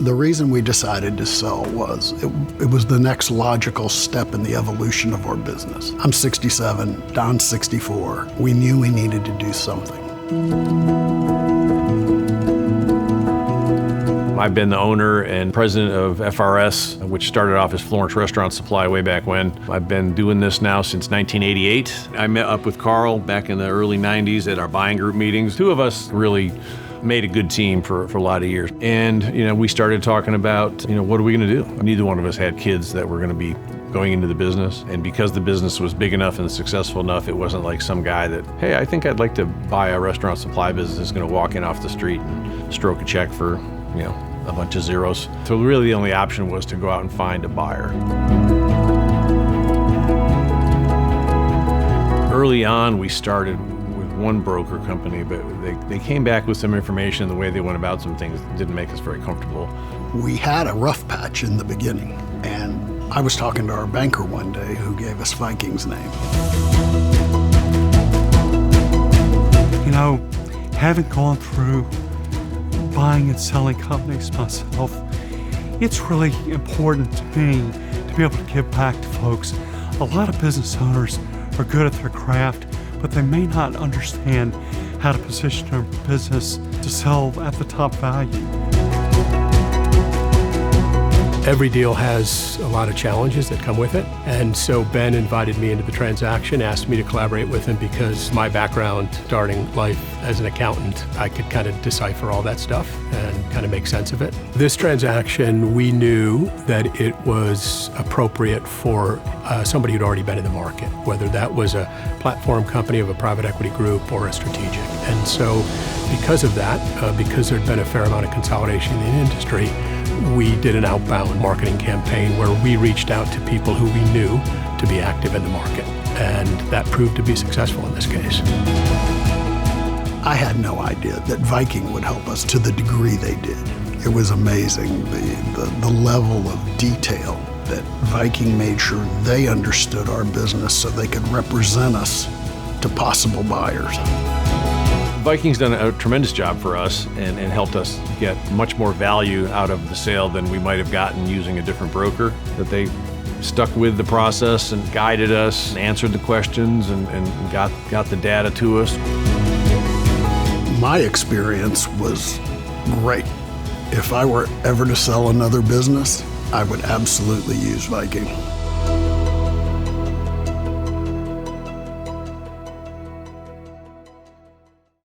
The reason we decided to sell was it was the next logical step in the evolution of our business. I'm 67, Don's 64. We knew we needed to do something. I've been the owner and president of FRS, which started off as Foodservice Restaurant Supply way back when. I've been doing this now since 1988. I met up with Carl back in the early 90s at our buying group meetings. Two of us really made a good team for a lot of years. And, we started talking about, what are we going to do? Neither one of us had kids that were going to be going into the business. And because the business was big enough and successful enough, it wasn't like some guy that, hey, I think I'd like to buy a restaurant supply business is going to walk in off the street and stroke a check for, a bunch of zeros. So really the only option was to go out and find a buyer. Early on, we started with one broker company, but they came back with some information. The way they went about some things didn't make us very comfortable. We had a rough patch in the beginning, and I was talking to our banker one day who gave us Viking's name. Having gone through buying and selling companies myself, it's really important to me to be able to give back to folks. A lot of business owners are good at their craft, but they may not understand how to position their business to sell at the top value. Every deal has a lot of challenges that come with it, and so Ben invited me into the transaction, asked me to collaborate with him because my background starting life as an accountant, I could kind of decipher all that stuff and kind of make sense of it. This transaction, we knew that it was appropriate for somebody who'd already been in the market, whether that was a platform company of a private equity group or a strategic. And so because of that, because there'd been a fair amount of consolidation in the industry, we did an outbound marketing campaign where we reached out to people who we knew to be active in the market, and that proved to be successful in this case. I had no idea that Viking would help us to the degree they did. It was amazing, the level of detail that Viking made sure they understood our business so they could represent us to possible buyers. Viking's done a tremendous job for us and helped us get much more value out of the sale than we might have gotten using a different broker. That they stuck with the process and guided us and answered the questions and got the data to us. My experience was great. If I were ever to sell another business, I would absolutely use Viking.